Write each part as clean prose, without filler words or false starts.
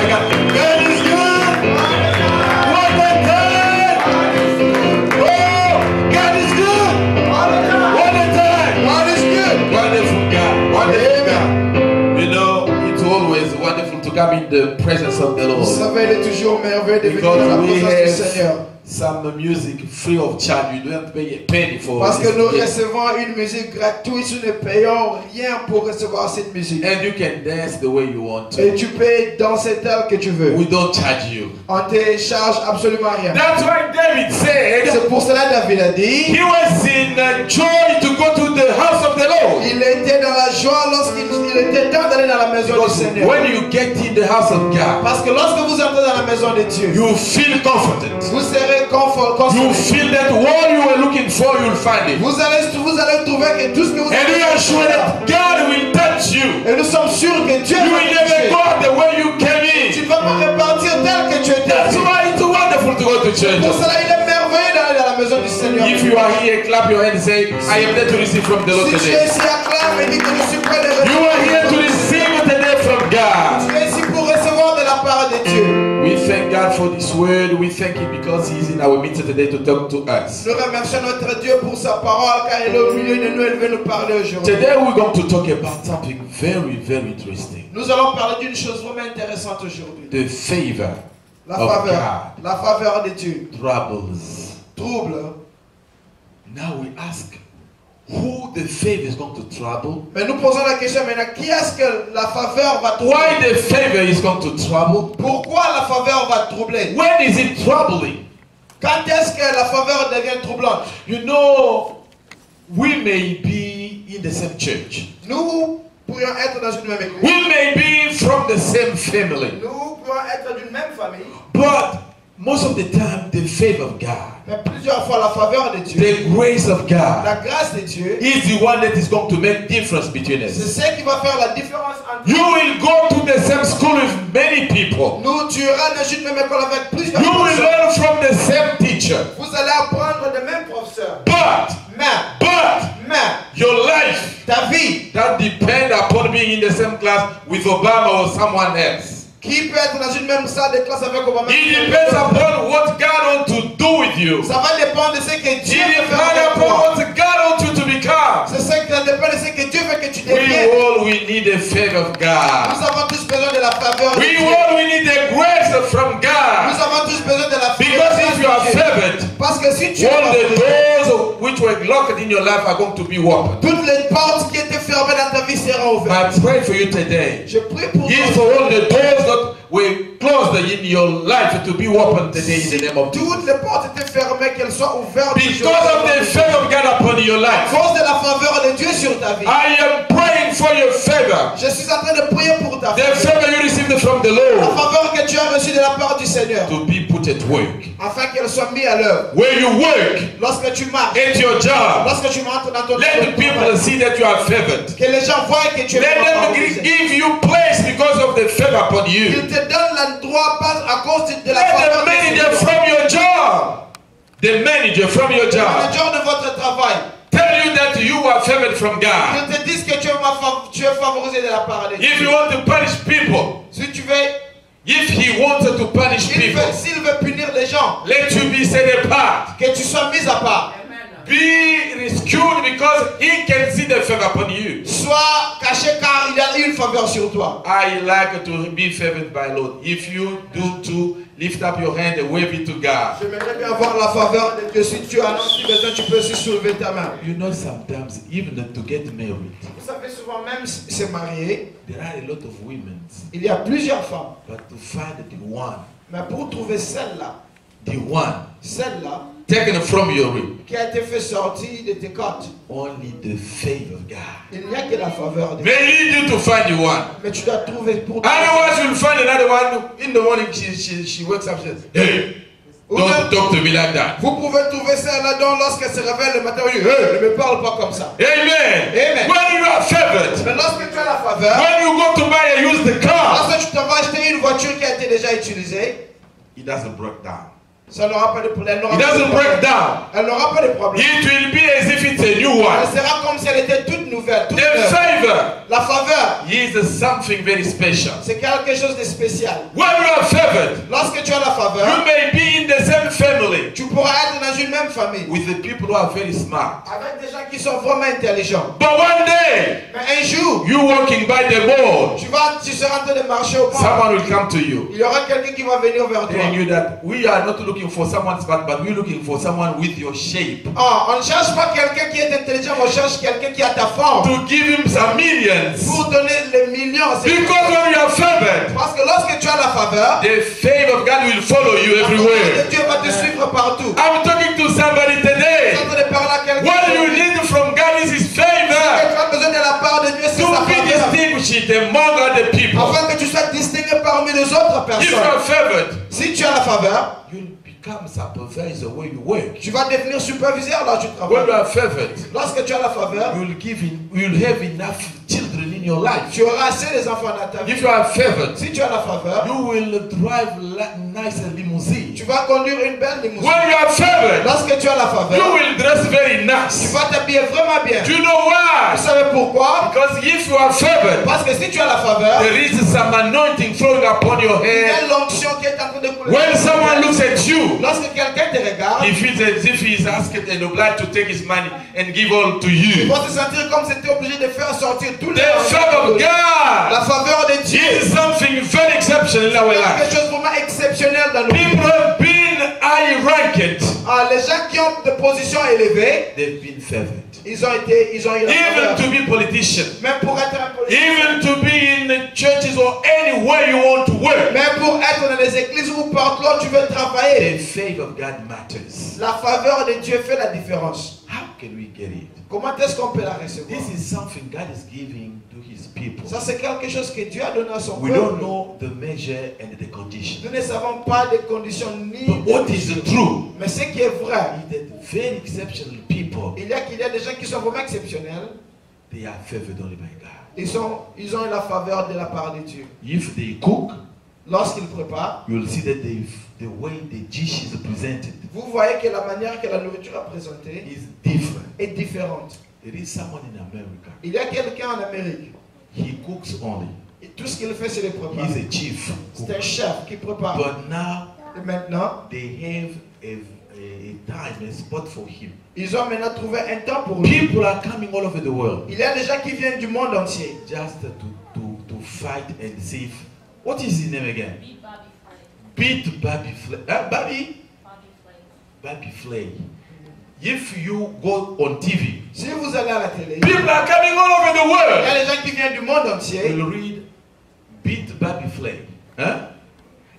God is good. One more time. Oh, God is good. One more time. God is good. Wonderful God. Wonderful God. You know, it's always wonderful to come in the presence of the Lord. Vous savez, il est toujours merveilleux de venir dans la présence du Seigneur. Some music free of charge. You don't pay a penny for. Parce que nous recevons une musique gratuite, nous ne payons rien pour recevoir cette musique. And you can dance the way you want to. Et tu peux danser tel que tu veux. We don't charge you. On te charge absolument rien. That's why David said. C'est pour cela David a dit. He was in joy to go to the house of the Lord. Il était dans la joie lorsqu'il était temps d'aller dans la maison du Seigneur. When you get in the house of God, parce que lorsque vous entrez dans la maison de Dieu, you feel comforted. Vous serez conforté. You feel that what you were looking for, you'll find it. Vous allez trouver que tout ce que vous and we are sure that God will touch you. Et nous sommes sûrs que Dieu you will never go the way you came in. Tu ne vas pas repartir tel que tu étais. That's why it's wonderful to go to church. Pour cela, il est merveilleux d'aller dans la maison du Seigneur. If you are here, clap your hands and say, I am there to receive from the Lord si today. Tu es ici, acclame et dis que je suis prêt de recevoir. You are here to receive today from God. Tu es ici pour recevoir de la part de Dieu. We thank God for this word. We thank Him because He is in our midst today to talk to us. Nous remercions notre Dieu pour sa parole car il est au milieu de nous et il veut nous parler aujourd'hui. Today we're going to talk about something very, very interesting. Nous allons parler d'une chose vraiment intéressante aujourd'hui. The favor la of faveur, God. La faveur de Dieu. Troubles. Trouble. Now we ask, who the favor is going to trouble? Mais nous posons la question maintenant, qui est-ce que la faveur va troubler? Why the favor is going to trouble? Pourquoi la faveur va troubler? When is it troubling? Quand est-ce que la faveur devient troublante? You know, we may be in the same church. Nous pourrions être dans une même église. We may be from the same family. Nous pourrions être d'une même famille. But most of the time, the favor of God, mais plusieurs fois la faveur de Dieu, the grace of God, la grâce de Dieu, is the one that is going to make difference between us. C'est ce qui va faire la différence entre you will go to the same school with many people. Nous, tu iras dans une même école avec plusieurs you will learn from the same teacher. Vous allez apprendre des mêmes professeurs. But your life, ta vie, that depend upon being in the same class with Obama or someone else. Qui peut être dans une même salle de classe avec Obama? It depends upon what God wants to do with you. Ça va dépendre de ce que Dieu veut faire avec toi. toi. What God wants you to become. C'est ça qui dépend de ce que Dieu veut que tu deviennes. We need the favor of God. Nous avons tous besoin de la faveur de Dieu. We need the grace from God. Nous avons tous besoin de la faveur Because if you are favored, parce que si tu es all the doors which were locked in your life are going to be opened. Toutes les portes qui étaient fermées dans ta vie seront ouvertes. I pray for you today. Je prie pour toi. For all the doors that were closed in your life to be opened today in the name of Jesus. Toutes les portes étaient fermées, qu'elles soient ouvertes. Because of the favor of God upon your life. À cause de la faveur de Dieu sur ta vie. I am praying for your favor. Je suis en train de prier pour ta faveur. The favor you received from the Lord. La faveur que tu as reçue de la part du Seigneur. To be put at work. Afin qu'elle soit mise à l'œuvre. Where you work. Lorsque tu marches. At your job. Lorsque tu rentres dans ton Let the people see that you are favored. Que les gens voient que tu es favorisé. Let them give you place because of the favor upon you. Ils te donnent l'endroit à cause de la Let faveur. the manager from your job. The manager from your job. Le manager de votre travail. Tell you that you are favored from God. Qu'ils te disent que tu es favorisé de la part de Dieu. If you want to punish people. Si tu veux. If he wanted to punish people. S'il veut punir les gens. Let you be set apart. Que tu sois mis à part. Be rescued because he can see the favor upon you. Sois caché car il y a une faveur sur toi. I like to be favored by Lord. If you do too, lift up your hand and wave it to God. J'aimerais bien avoir la faveur de Dieu. Si tu as besoin, tu peux aussi soulever ta main. You know, sometimes even to get married. Vous savez souvent même se marier. There are a lot of women. Il y a plusieurs femmes. But to find the one. Mais pour trouver celle-là. The one. Celle-là. Taken from your rib. Qui a été fait sortir de tes côtes. Only the favor of God. Il n'y a que la faveur de Dieu. May lead you to find the one. Mais tu dois trouver pour toi. Otherwise you'll find another one in the morning. She wakes up and says, hey, don't talk to me like that. Vous pouvez trouver celle-là dont lorsqu'elle se réveille le matin, elle dit, hey, ne me parle pas comme ça. Amen. Amen. When you are favored. Mais lorsque tu as la faveur. When you go to buy and use the car. Lorsque tu t'en vas acheter une voiture qui a été déjà utilisée. It doesn't break down. Ça n'aura pas de problème. It doesn't break down. Elle n'aura pas de problème. It will be as if it's a new one. Elle sera comme si elle était toute nouvelle. Toute The neuve. favor La faveur, is something very special. c'est quelque chose de spécial. When you are favored, Lorsque tu as la you faveur, may be in the same family tu pourras être dans une même famille. with the people who are very smart. Avec des gens qui sont vraiment intelligents. But one day, Mais un jour, you walking by the board, tu seras en train de marcher au pont. someone will come to you Il y aura quelqu'un qui va venir vers toi. telling you that we are not looking for someone smart, but we're looking for someone with your shape. Oh, on ne cherche pas quelqu'un qui est intelligent, on cherche quelqu'un qui a ta forme. To give him some millions. Pour donner les millions. Because when you are favored, Parce que lorsque tu as la faveur, the favor of God will follow you la faveur de everywhere. Dieu va te suivre partout. I'm talking to somebody Tu es today. en train de parler à quelqu'un. What you need from God is His Ce que favor tu as besoin de la part de Dieu, c'est to sa be faveur. distinguished among other people. Afin que tu sois distingué parmi les autres If you are personnes. favored, Si tu as la faveur, you'll become supervisor where you work. tu vas devenir superviseur là où tu When travailles. you are favored, Lorsque tu as la faveur, you'll have enough children in your life. tu auras assez des enfants dans ta vie. If you are favored, Si tu as la faveur, you will drive nice limousine. tu vas conduire une belle limousine. When you are favored, Lorsque tu as la you faveur, will dress very tu nice. vas t'habiller vraiment bien. Do you know why? Vous savez pourquoi? Because if you are favored, Parce que si tu as la faveur, there is some anointing flowing upon your il y a head. l'onction qui est en train de couler. When someone looks at you, Lorsque quelqu'un te regarde, he feels as if he is asked and obliged to take his money and give all to il you. va se sentir comme si tu étais obligé de faire sortir tous les The favor of La God faveur de Dieu. is something very exceptional in our C'est life. quelque chose de vraiment exceptionnel dans nos vies. People have been high ranked. Ah, les gens qui ont des positions élevées, They've been favored. ils ont eu la Even faveur. to be politicians. Même pour être un politicien, Even to be in the churches or anywhere you want to work. même pour être dans les églises ou partout là où tu veux travailler, The favor of God matters. la faveur de Dieu fait la différence. How can we get it? Comment est-ce qu'on peut la recevoir? This is something God is giving to His people. Ça, c'est quelque chose que Dieu a donné à son We don't peuple. know the measure and the condition. Nous ne savons pas des conditions ni But des what is mesures. true Mais ce qui est vrai, is that very exceptional people, qu'il y a des gens qui sont vraiment exceptionnels. they are favored only by God. Ils ont eu la faveur de la part de Dieu. If they cook, Lorsqu'ils préparent, you'll see that the way the dish is presented vous voyez que la manière que la nourriture est présentée is different. est différente. There is someone in America. Il y a quelqu'un en Amérique, He cooks only. et tout ce qu'il fait, c'est de préparer. He's a chief C'est cook. un chef qui prépare. But now Et maintenant, they have a time, a spot for him. ils ont maintenant trouvé un temps pour lui. People are coming all over the world Il y a des gens qui viennent du monde entier. just to fight and see if, what is his name again? Beat Bobby Flay. Beat Bobby Bobby Flay. Flay. If you go on TV, Si vous allez à la télé, people are coming all over the il y world. a des gens qui viennent du monde entier. Will read Beat Bobby Flay. Huh?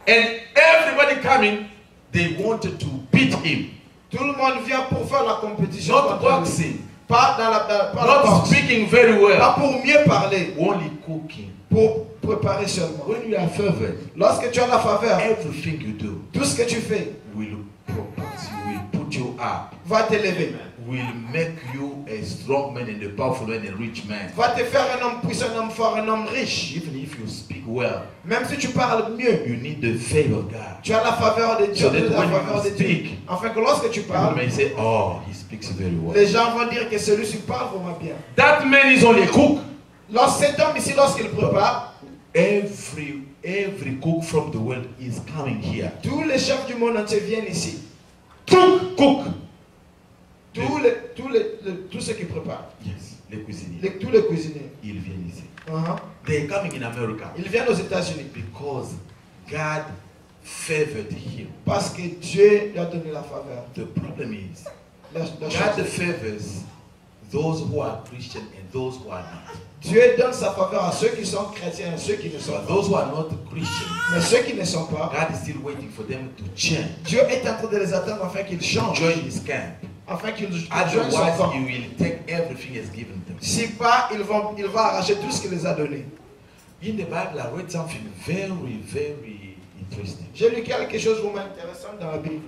And everybody coming, they wanted to beat him. Tout le monde vient pour faire la compétition. Not contre lui. boxing, Pas dans pas la not boxe. speaking very Pas well, pour mieux parler, only cooking. pour préparer seulement. When you are favored, Lorsque tu as la faveur, everything you do tout ce que tu fais will propose you, will put you up, va t'élever. will make you a strong man and a powerful man and a rich man. Va te faire un homme puissant, un homme fort, un homme riche. Even if you speak well, Même si tu parles mieux, you need the favor of God. tu as la faveur de Dieu. So that Tu as la when you faveur de Dieu. speak, Afin que lorsque tu People parles, may say, oh, he speaks very well. les gens vont dire que celui-ci parle vraiment bien. That man is only a cook. Cet homme ici, lorsqu'il prépare, Every cook from the world is coming here. tous les chefs du monde entier viennent ici. Cook. Tous ceux qui préparent. Yes, les cuisiniers. Tous les cuisiniers. Ils viennent ici. Uh-huh. They're coming in America Ils viennent aux États-Unis because God favored him. parce que Dieu lui a donné la faveur. The problem is, La God chose- favors those who are Christian and those who are not. Dieu donne sa faveur à ceux qui sont chrétiens et ceux qui ne sont But pas. those who are not Christians, Mais ceux qui ne sont pas, God is still waiting for them to change, Dieu est en train de les attendre afin qu'ils to changent, join his camp. afin qu'ils joignent son Otherwise, camp. he will take everything he has given them. Si pas, il va arracher tout ce qu'il les a donné. In the Bible, I read something very, very interesting. J'ai lu quelque chose de vraiment intéressant dans la Bible.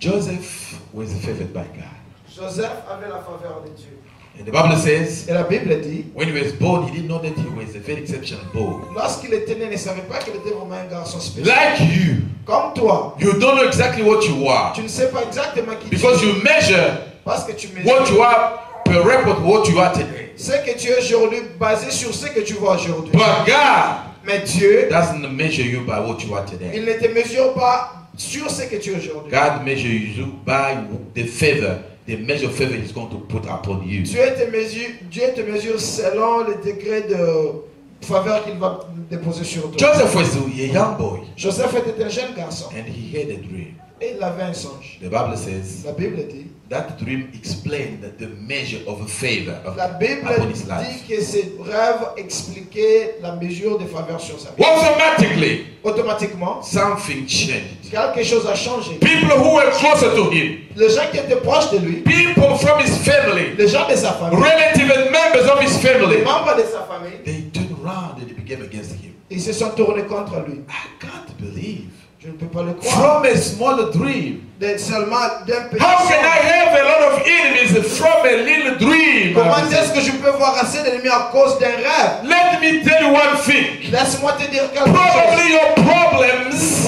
Joseph was favored by God. Joseph avait la faveur de Dieu. And the Bible says, Et la Bible dit, when he was born, he didn't know that he was a very exceptional boy. lorsqu'il était né, il ne savait pas qu'il était vraiment un garçon spécial. Like you, Comme toi, you don't know exactly what you are. tu ne sais pas exactement qui tu Because es. you measure Parce que tu what mesures you are per record what you are today. ce que tu es aujourd'hui basé sur ce que tu vois aujourd'hui. But God Mais Dieu, doesn't measure you by what you are today. il ne te mesure pas sur ce que tu es aujourd'hui. God measures you by the favor, the measure of favor He's going to put upon you. Dieu te mesure selon le degré de faveur qu'il va déposer sur toi. Joseph was a young boy Joseph était un jeune garçon and he had a dream. et il avait un songe. The Bible says La Bible dit, that dream explained the measure of a favor la Bible upon his dit life. que ses rêves expliquaient la mesure de faveur sur sa vie. Automatically, Automatiquement, something changed. quelque chose a changé. People who were closer to him, Les gens qui étaient proches de lui, people from his family, les gens de sa famille, relative and members of his les family, membres de sa famille, they turned around and they became against him. ils se sont tournés contre lui. I can't believe. Je ne peux pas le croire. From a small dream. Seulement d'un petit How can songe. I have a lot of enemies from a little dream? Comment est-ce que je peux voir assez d'ennemis à cause d'un rêve? Let me tell you one thing. Laisse-moi te dire quelque chose. Probably your problems,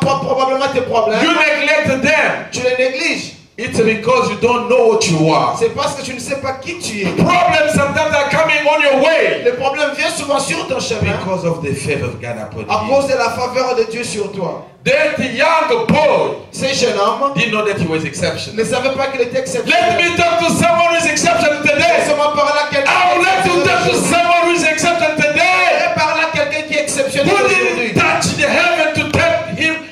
Probablement tes problèmes, you neglect them. tu les négliges. It's because you don't know what you are. C'est parce que tu ne sais pas qui tu es. Problems sometimes are coming on your way Les problèmes viennent souvent sur ton chemin because of the favor of God upon à you. cause de la faveur de Dieu sur toi. That young boy Ce jeune homme didn't know that he was ne exceptional. savait pas qu'il était Let exceptionnel. me talk to someone who is exceptional today. Laisse-moi parler à quelqu'un I would like to talk to qui someone who is exceptional today. est parler à quelqu'un qui est exceptionnel Who aujourd'hui. didn't touch the heaven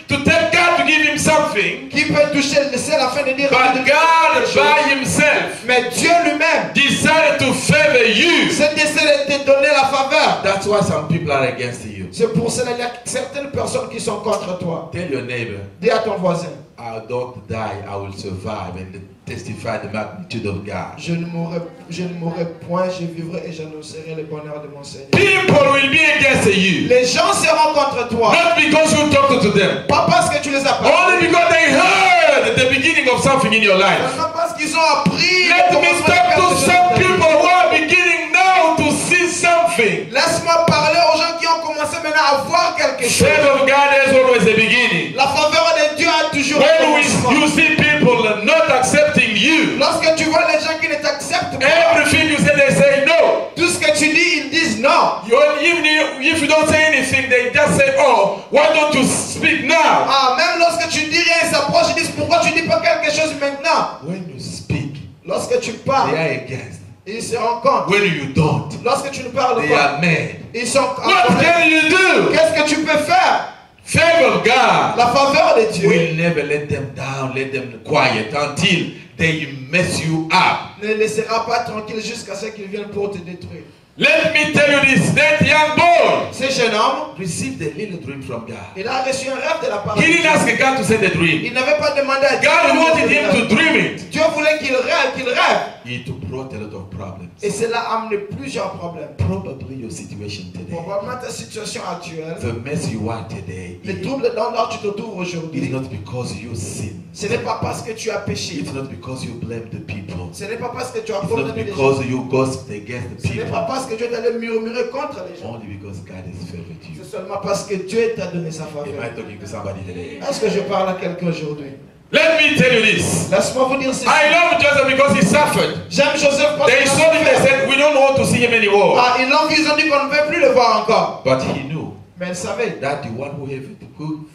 to tell God to give him something. Qui peut toucher le ciel afin de dire But de God quelque chose. by himself Mais Dieu lui-même decided to favor you. s'est décidé de te donner la faveur. That's why some people are against you. C'est pour cela qu'il y a certaines personnes qui sont contre toi. Tell your neighbor, Dis à ton voisin, I don't die, I will survive and testify the magnitude of God. je ne mourrai point, je vivrai et j'annoncerai le bonheur de mon Seigneur. People will be against you. Les gens seront contre toi, Not because you talked to them. pas parce que tu les as pas. Only because they heard the beginning of something in your life. Seulement parce qu'ils ont appris. Let le me commencement de talk quelque to chose some dans ta vie. people who are beginning now to see something. Laisse-moi parler aux gens qui ont commencé maintenant à voir quelque chose. Favor of God has always a beginning. La faveur de Dieu a toujours un When commencement. you see people not accepting you, Lorsque tu vois les gens qui ne t'acceptent pas, everything you say, they say no. tout ce que tu dis, ils disent non. Even if you don't say anything, they just say, oh, why don't you speak now? Ah, même lorsque tu dis rien, ils s'approchent, ils disent pourquoi tu dis pas quelque chose maintenant. When you speak, Lorsque tu they parles, are against. ils se rendent compte. When you don't, Lorsque tu ne parles they pas, are mad. ils sont en What colère. can you do? Qu'est-ce que tu peux faire? Favor of God La faveur de Dieu will never let them down, let them quiet until they mess you up. ne laissera pas tranquille jusqu'à ce qu'ils viennent pour te détruire. Let me tell you this, that young boy Ce jeune homme, received a little dream from God. il a reçu un rêve de la part de He didn't Dieu. ask God to send the dream. Il n'avait pas demandé à Dieu. God wanted de him rêve. to dream it. Dieu voulait qu'il rêve, qu'il rêve. It brought a lot of problems. Et cela a amené plusieurs problèmes. Probably your situation today, Probablement ta situation actuelle, the mess you are today, les it troubles dans lesquels tu te trouves is aujourd'hui, not because you sin. ce n'est pas parce que tu as péché. It's not because you blame the people. Ce n'est pas parce que tu as It's not condamné les gens. because you gossiped against the Ce n'est pas people. parce que Dieu t'a murmuré contre les gens. Only because God has favored you. C'est seulement parce que Dieu t'a donné sa Am faveur. I talking to somebody today? Est-ce que je parle à quelqu'un aujourd'hui? Let me tell you this. Laisse-moi vous dire ceci. I love Joseph because he suffered. J'aime Joseph parce They qu'il a saw him, they souffert. said, we don't want to see him anymore. Ah, ils l'ont vu, ils ont dit qu'on ne veut plus le voir encore. But he knew Mais il savait that the one who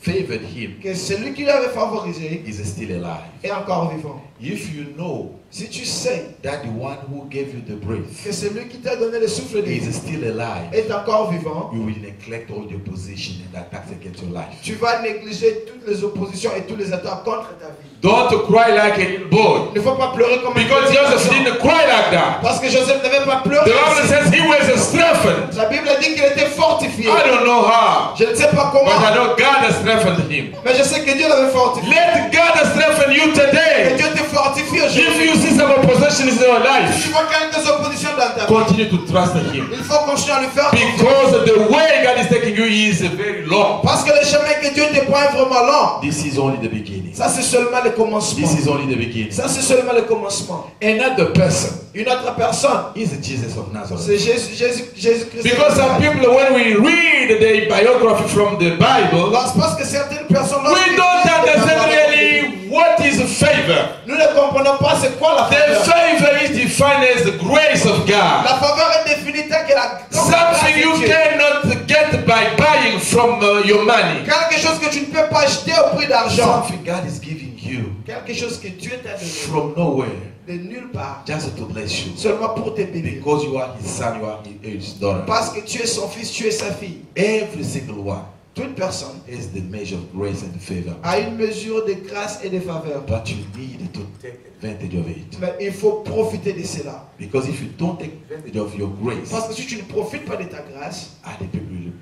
favored him que celui qui l'avait favorisé is still alive. est encore vivant. If you know Si tu sais that the one who gave you the breath que celui qui t'a donné le souffle de is vie still alive, est encore vivant, you will neglect all the opposition and attacks against your life. tu vas négliger toutes les oppositions et tous les attaques contre ta vie. Don't cry like a little boy. Il ne faut pas pleurer comme un Because petit Joseph enfant. didn't cry like that. Parce que Joseph n'avait pas The pleuré. Bible says he was strengthened. La Bible dit qu'il était fortifié. I don't know how, Je ne sais pas but I comment, know God has strengthened him. mais je sais que Dieu l'avait fortifié. Let God strengthen you Que today. Dieu te fortifie fortifie If aujourd'hui. you see some opposition in your Si life, tu vois quelques oppositions dans ta vie, continue to trust Him. il faut continuer à le faire. Because the way God is taking you is very long. Parce que le chemin que Dieu te prend est vraiment long. This is only the beginning. Ça, c'est seulement le commencement. This is only the beginning. Ça, c'est seulement le commencement. Another person Une autre personne, is Jesus of Nazareth. c'est Jésus-Christ. Because some people, when we read the biography from the Bible, Parce que certaines personnes, we don't understand really what is favor. nous ne comprenons pas c'est quoi la The faveur. favor is defined as the grace of God. La faveur est définie telle que la Something you cannot get by buying from your money. quelque chose que tu ne peux pas acheter au prix d'argent. Something God is giving you Quelque chose que Dieu t'a donné from nowhere de nulle part, just to bless you. seulement pour te bénir. Because you are His son, you are His daughter. Parce que tu es son fils, tu es sa fille. Every single one Toute personne is the measure of grace and favor. a une mesure de grâce et de faveur. But you need to take advantage of it. Mais il faut profiter de cela. Because if you don't take advantage of your grace, Parce que si tu ne profites pas de ta grâce, other people will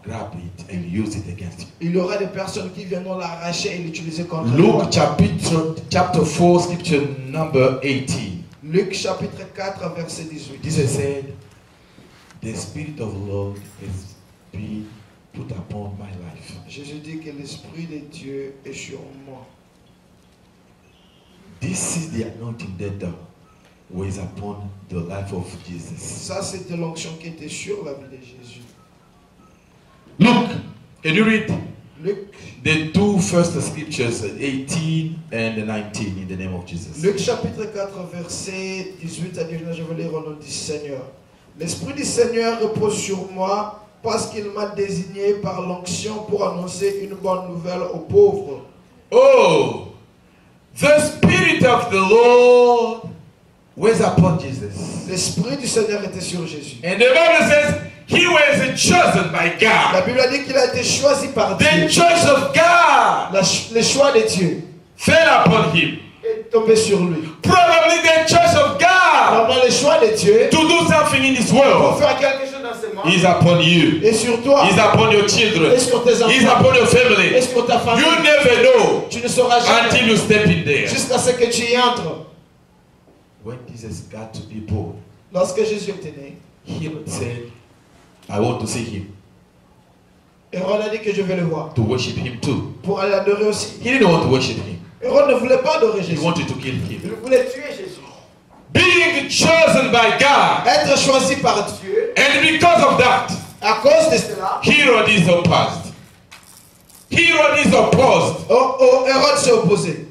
grab it and use it against you. il y aura des personnes qui viendront l'arracher et l'utiliser contre toi. Luke chapter 4, scripture number 18. Luc chapitre 4, verset 18. Jesus said, the Spirit of the Lord has been put upon my life. Jésus dit que l'Esprit de Dieu est sur moi. This is the anointing that was upon the life of Jesus. Ça, c'était l'onction qui était sur la vie de Jésus. Look, can you read Luc, the two first scriptures, 18 and 19, in the name of Jesus? Luc chapitre 4, verset 18 à 19, je vais lire au nom du Seigneur. L'Esprit du Seigneur repose sur moi parce qu'il m'a désigné par l'onction pour annoncer une bonne nouvelle aux pauvres. Oh, the Spirit of the Lord was upon Jesus. L'Esprit du Seigneur était sur Jésus. And the Bible says he was chosen by La God. Bible a dit qu'il a été choisi par Dieu. The choice of God Le choix de Dieu fell upon him. est tombé sur lui. Probably the choice of God Normalement, le choix de Dieu to do something in this pour world faire quelque chose dans ce monde is upon you. et sur toi, Is upon your children. et sur tes Is enfants, upon your et family. sur ta famille. You never know Tu ne sauras jamais until you step in there. jusqu'à ce que tu y entres. When Jesus got to be born, Lorsque Jésus était né, he said, I want to see him, Hérode a dit que je vais le voir to worship him too. pour aller l'adorer aussi. He didn't want to worship him. Hérode ne voulait pas adorer He Jésus. wanted to kill him. Il voulait tuer Jésus. Being chosen by God, Être choisi par Dieu, and because of that, à cause de cela, Herod is opposed. Herod is opposed. Hérode s'est opposé.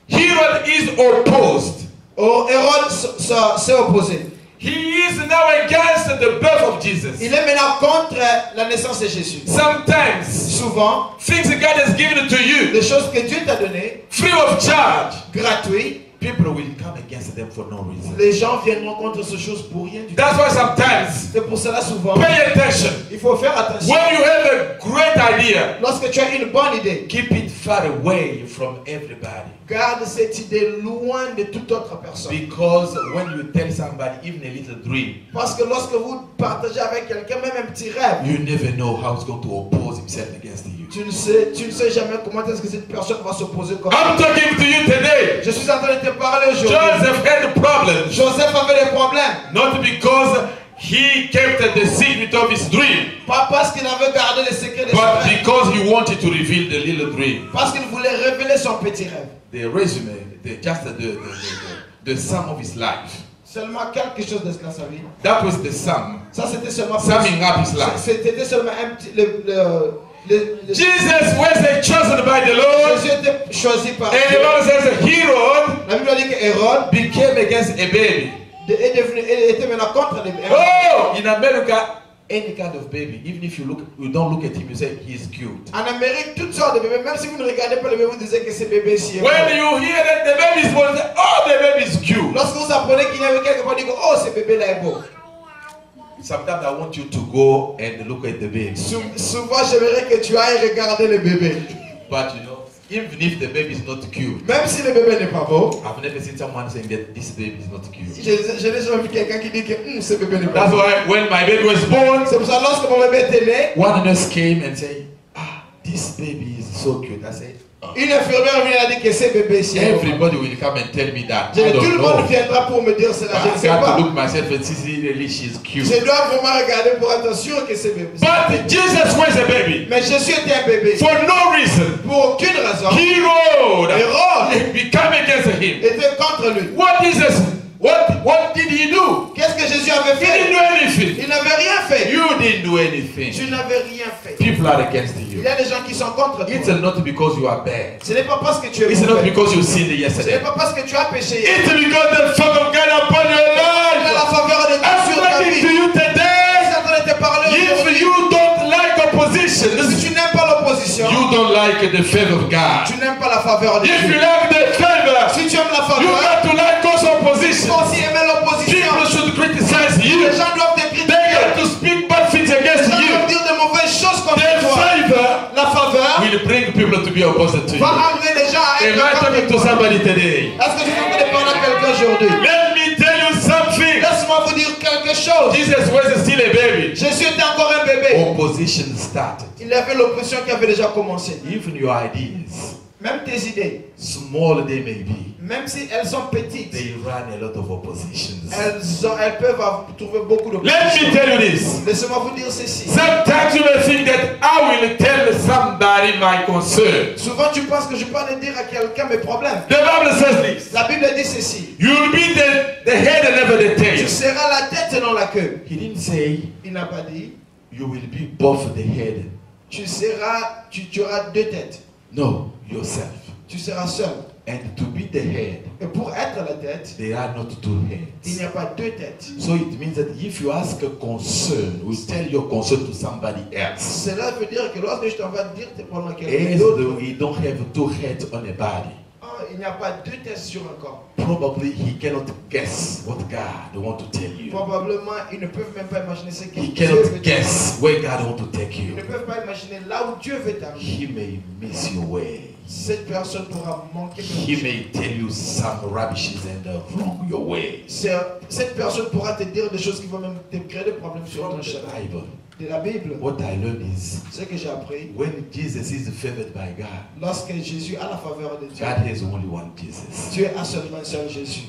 Herod is opposed. Hérode s'est opposé. He is now against the birth of Jesus. Il est maintenant contre la naissance de Jésus. Sometimes Souvent, things God has given to you les choses que Dieu t'a données, free of charge, gratuites, people will come against them for no reason. les gens viendront contre ces choses pour rien du tout. That's why sometimes C'est pour cela souvent, pay attention. il faut faire attention. When you have a great idea, Lorsque tu as une bonne idée, keep it far away from everybody. garde cette idée loin de toute autre personne. Because when you tell somebody even a little dream, Parce que lorsque vous partagez avec quelqu'un, même un petit rêve, you never know how he's going to oppose himself against you. tu ne sais jamais comment est-ce que cette personne va s'opposer comme I'm talking to you today. Je suis en train de te parler aujourd'hui. Joseph had problems, Joseph avait des problèmes. not because he kept the secret of his dream, Pas parce qu'il avait gardé les secrets de son but rêve. because he wanted to reveal the little dream. Parce qu'il voulait révéler son petit rêve. The resume, the sum of his life. Seulement quelque chose de sa vie. That was the sum, Ça c'était seulement summing up his life. C'était seulement un petit Jesus was chosen by the Lord, Jésus était choisi par and the Dieu. Bible says that Herod La Bible dit que Hérode became against a baby. était maintenant contre les bébés. Oh, in America, any kind of baby, even if you don't look at him, you say he's cute. En Amérique, toutes sortes de bébés, même si vous ne regardez pas le bébé, vous disiez que ce bébé-ci est beau. When you hear that the baby is born, you say, oh, the baby is cute. Lorsque vous apprenez qu'il y avait quelque part, vous dites, oh, ce bébé-là est beau. Sometimes I want you to go and look at the baby. Souvent, j'aimerais que tu ailles regarder le bébé. But you know, even if the baby is not cute, Même si le bébé n'est pas beau, I've never seen someone saying that this baby is not cute. je n'ai jamais vu quelqu'un qui dit que ce bébé n'est pas That's beau. why when my baby was born, C'est pour ça, lorsque mon bébé était né, one nurse came and said, ah, this baby is so cute. I say, oh. Une infirmière vient dire que c'est bébé ici. Everybody will come and tell me that. I Tout le don't monde know. viendra pour me dire cela. Je ne I sais got pas. to look myself and see really she's cute. Je dois vraiment regarder pour être sûr que c'est bébé. But Jesus was a baby. Mais Jésus était un bébé. For no reason. Pour aucune raison. Herod Hérode come against him. était contre lui. What did he do? Qu'est-ce que Jésus avait He fait? didn't do anything. Il n'avait rien fait. You didn't do anything. Tu n'avais rien fait. People are against Il you. y a des gens qui sont contre It's toi. not because you are bad. Ce n'est pas parce que tu es It's not mauvais. because you sinned Ce n'est yesterday. pas parce que tu as péché. hier. It's because the favor of God upon your Il a la life. faveur de Dieu I'm sur ta talking to vie. you today. Je suis en train de te parler If aujourd'hui. you don't like Si opposition, tu n'aimes pas l'opposition, you don't like the favor of God. tu n'aimes pas la faveur de If you Dieu. like the favor, Si tu aimes la you faveur, got to like also tu dois opposition. aussi aimer l'opposition. People should criticize you. Les gens doivent te They critiquer. got to speak bad things Les against gens doivent you. dire de mauvaises choses contre The toi. favor La faveur will bring people to be opposite to va you. amener les gens à Am être I contre talking to toi. somebody today? Est-ce que je suis en train de parler à quelqu'un aujourd'hui? Let me tell you something. Laisse-moi vous dire quelque chose. Jesus was still a baby. Jésus était encore un bébé. Opposition started. Il avait l'opposition qui avait déjà commencé. Even your ideas, Même tes idées, small they may be, même si elles sont petites, they run a lot of oppositions. elles peuvent trouver beaucoup Let d'opposition. me tell you this. Laissez-moi vous dire ceci. Sometimes you may think that I will tell somebody my concern. Souvent tu penses que je peux aller dire à quelqu'un mes problèmes. The Bible says this. La Bible dit ceci. You'll be the head and never the Tu tail. seras la tête et non la queue. He didn't say Il n'a pas dit. you will be both the head. Tu auras deux têtes. No, yourself. Tu seras seul. And to be the head, Et pour être la tête, there are not two il heads. n'y a pas deux têtes. So it means that if you ask a concern, we tell your concern to somebody else. Cela veut dire que lorsque je t'en vais dire tes problèmes à quelqu'un As d'autre, though he don't have two heads on a body. il n'y a pas deux têtes sur un corps. Probably he cannot guess what God want to tell you. Probablement, ils ne peuvent même pas imaginer ce que He Dieu cannot veut guess where God want to take Ils you. ne peuvent pas imaginer là où Dieu veut t'amener. He may miss your way. Cette personne pourra manquer He quelque chose. may tell you some rubbishes and wrong your way. Cette personne pourra te dire des choses qui vont même te créer des problèmes sur From ton the chemin. Bible, De la Bible, what I learned is ce que j'ai appris, when Jesus is favored by God, lorsque Jésus a la faveur de Dieu, God has only one Jesus. Dieu a seulement un seul Jésus.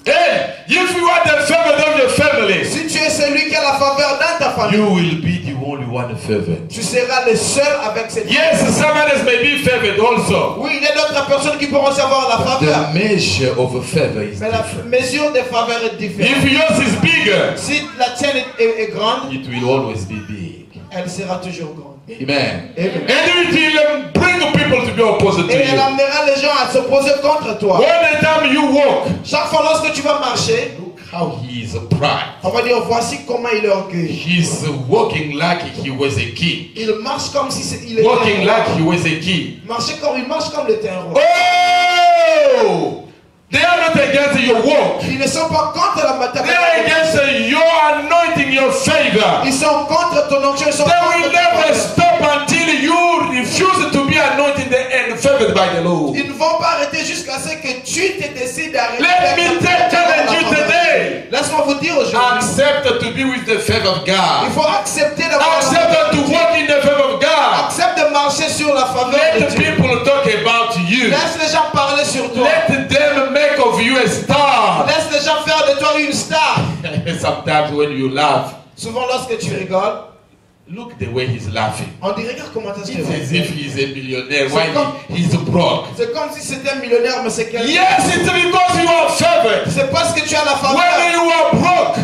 Hey, if you are the favored of your family, Si tu es celui qui a la faveur dans ta famille, you will be the only one favored. tu seras le seul avec cette Yes, someone else may be favored also. Oui, il y a d'autres personnes qui pourront savoir la faveur. The measure of a favor is Mais la different. mesure des faveurs est différente. If yours is bigger, Si la tienne est grande, it will always be big. elle sera toujours grande. Amen. Amen. And it will bring people to be opposite to Et elle you. amènera les gens à s'opposer contre toi. When the time you walk, Chaque fois lorsque tu vas marcher, look how he is proud. on va dire voici comment il est orgueilleux. He's walking like he was a king. Il marche comme si il était Walking un like roi. he was a king. Il marche comme il était un roi. Oh! They are not against your walk. Ils ne sont pas contre la They bataille. are against your anointing, your favor. Ils sont contre ton onction. Ils sont They will contre never ton faveur. stop until you refuse to be anointed and favored by the Lord. Ils ne vont pas arrêter jusqu'à ce que tu te décides d'arrêter. Let me challenge you today. Laisse-moi vous dire aujourd'hui. Accept to be with the favor of Il God. faut accepter d'avoir la Accept faveur to de Dieu. walk in the favor of God. Accepte de marcher sur la faveur de Let Dieu. people talk about you. Laisse les gens parler sur toi. Let them make of you a star. Laisse les gens faire de toi une star. Sometimes when you laugh, Souvent lorsque tu rigoles, look the way he's laughing. on dirait regarde comment est-ce It's que as if he's a millionaire while he's broke. c'est comme si c'était un millionnaire, mais c'est quelqu'un. Yes, it's because you are favored. C'est parce que tu as la faveur. When you are broke,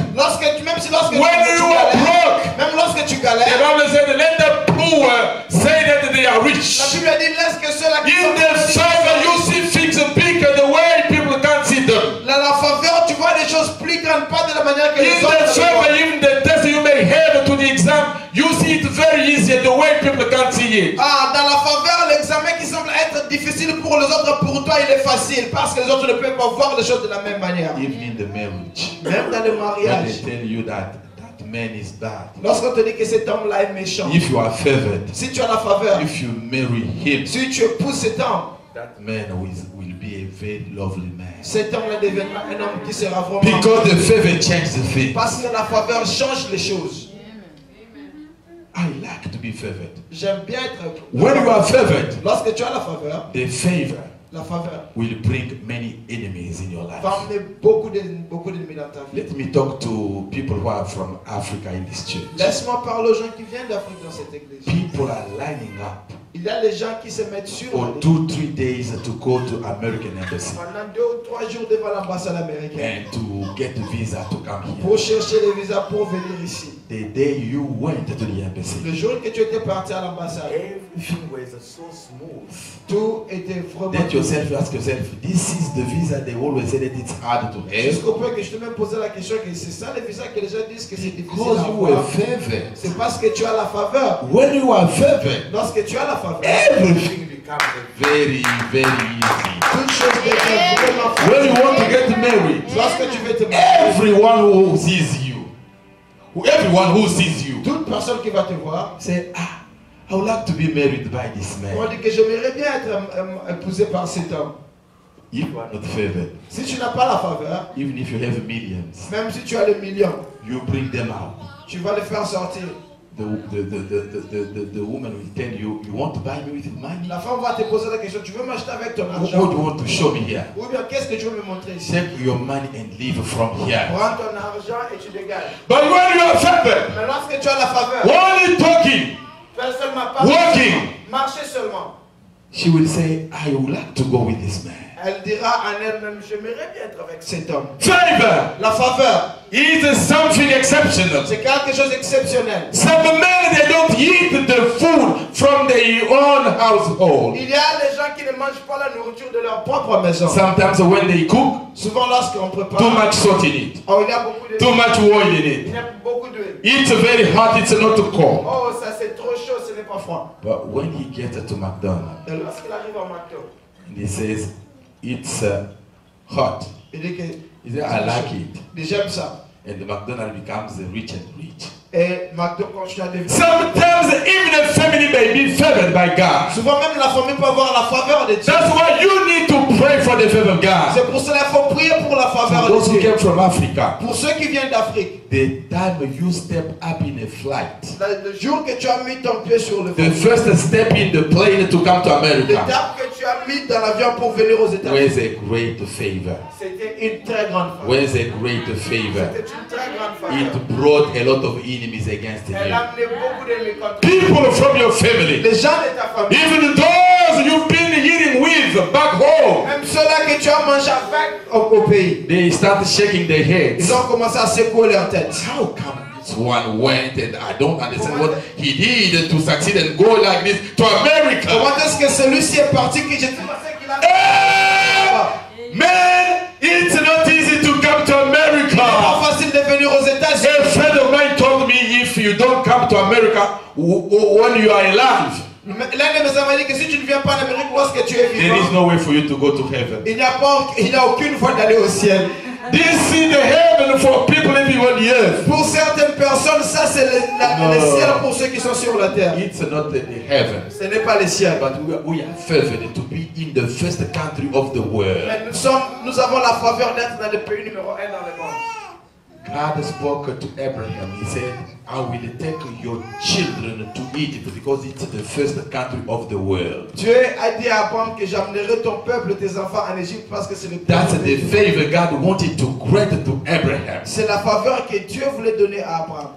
Même si lorsque when you are broke, même lorsque tu the galères, Bible said, let the poor say that they are la rich. Bible dit laisse que ceux-là qui In the sont favor, you see things big the way people can't see them. la faveur, tu vois des choses plus grandes, pas de la manière que les In autres the le voient. favor, even the test you may have to the exam, you see it very easy the way people can't see it. Ah, dans la faveur, l'examen qui semble être difficile pour les autres, pour toi il est facile parce que les autres ne peuvent pas voir les choses de la même manière. Even in the marriage, Même dans le when mariage, they tell you that man is bad, lorsqu'on te dit que cet homme-là est méchant, if you are favored, si tu as la faveur, if you marry him, si tu épouses cet homme, that man will be a very lovely man. cet homme-là deviendra un homme qui sera vraiment... Because the favor changes the thing. Parce que la faveur change les choses. I like to be favored. J'aime bien être. When you are favored, Lorsque tu as la faveur the favor will bring many enemies in your life. va amener beaucoup d'ennemis dans ta vie. Let me talk to people who are from Africa in this church. Laisse-moi parler aux gens qui viennent d'Afrique dans cette église. People are lining up Il y a les gens qui se mettent sur for 2-3 days to go to American embassy pendant 2 ou 3 jours devant l'ambassade américaine and to get a visa to come here. pour chercher les visas pour venir ici. The day you went to the embassy, Le jour que tu étais parti à l'ambassade, everything was so smooth. tout était vraiment. Let yourself ask yourself, this is the visa they always say that it's hard to have. Jusqu'au point que je te même posé la question que c'est ça les visas que les gens disent que c'est difficile Because à you were avoir. favored. C'est parce que tu as la faveur. When you are favored, Lorsque tu as la faveur, everything becomes very, very easy. toute chose devient vraiment facile. When you want to get married, Lorsque tu veux te marier, everyone who sees you, toute personne qui va te voir, say, I would like to be married by this on man. dit que j'aimerais bien être épousé par cet homme. If you are not favored, Si tu n'as pas la faveur, even if you have millions, même si tu as les millions, you bring them out. tu vas les faire sortir. The woman will tell you, you want to buy me with money? La femme va te poser la question, tu veux m'acheter avec ton What argent? do you want to show me here? Ou bien qu'est-ce que tu veux me montrer ici? Take your money and leave from here. Prends ton argent et tu dégages. But when you are favored, Mais lorsque tu as la faveur, only talking, fais seulement pas Walking. marcher seulement. she will say, I would like to go with this man. Elle dira en elle-même, j'aimerais bien être avec cet homme. Favor La faveur, is something exceptional. c'est quelque chose d'exceptionnel. Some men, they don't eat the food from their own household. Il y a des gens qui ne mangent pas la nourriture de leur propre maison. Sometimes when they cook, Souvent lorsqu'on prépare, too much salt in it, oh, il y a beaucoup de too much oil in il it. y a beaucoup d'huile. It's very hot, it's not cold. Oh, ça c'est trop chaud, ce n'est pas froid. But when he gets to McDonald's, Et lorsqu'il arrive au McDo, and he says, it's hot. il dit que He says, I like it. il dit, j'aime ça. And the McDonald's becomes rich and rich. Et McDo continue à devenir. Sometimes even a family may be favored by God. Souvent même la famille peut avoir la faveur de Dieu. That's why you need to pray for the favor of God. C'est pour cela qu'il faut prier pour la For faveur those de who Dieu. came from Africa, Pour ceux qui viennent d'Afrique, the time you step up in a flight, le jour que tu as mis ton pied sur le the vol, first step in the plane to come to America, l'étape que tu as mis dans l'avion pour venir aux États-Unis, where's a great favor? c'était une très grande faveur. Where's a great favor? C'était une très grande faveur. It brought a lot of enemies against Elle you. a amené beaucoup d'ennemis contre toi. People from your family, Les gens de ta famille, even those you've been eating with back home, même ceux-là que tu as mangé avec au pays, they start shaking their heads. ils ont commencé à secouer leur tête. How come this one went and I don't understand what he did to succeed and go like this to America? Comment est-ce que celui-ci est parti que j'ai pensé qu'il a... Hey! Man, it's not easy to come to C'est pas America. facile de venir aux États-Unis. A friend of mine told me if you don't come to America when you are alive, L'un de mes amis dit que si tu ne viens pas en Amérique lorsque tu es there is vivant, no way for you to go to heaven. il n'y a aucune voie d'aller au ciel. This is the heaven for people living on the earth. Pour certaines personnes, ça c'est le ciel pour ceux qui sont sur la terre. It's not the heaven. Ce n'est pas le ciel. But we are favored to be in the first country of the world. Mais nous avons la faveur d'être dans le pays numéro 1 dans le monde. God spoke to Abraham. He said, I will take your children to Egypt because it's the first country of the world. Dieu a dit à Abraham que j'amènerai ton peuple, tes enfants en Égypte parce que c'est le That's pays. the favor God wanted to grant to Abraham. C'est la faveur que Dieu voulait donner à Abraham.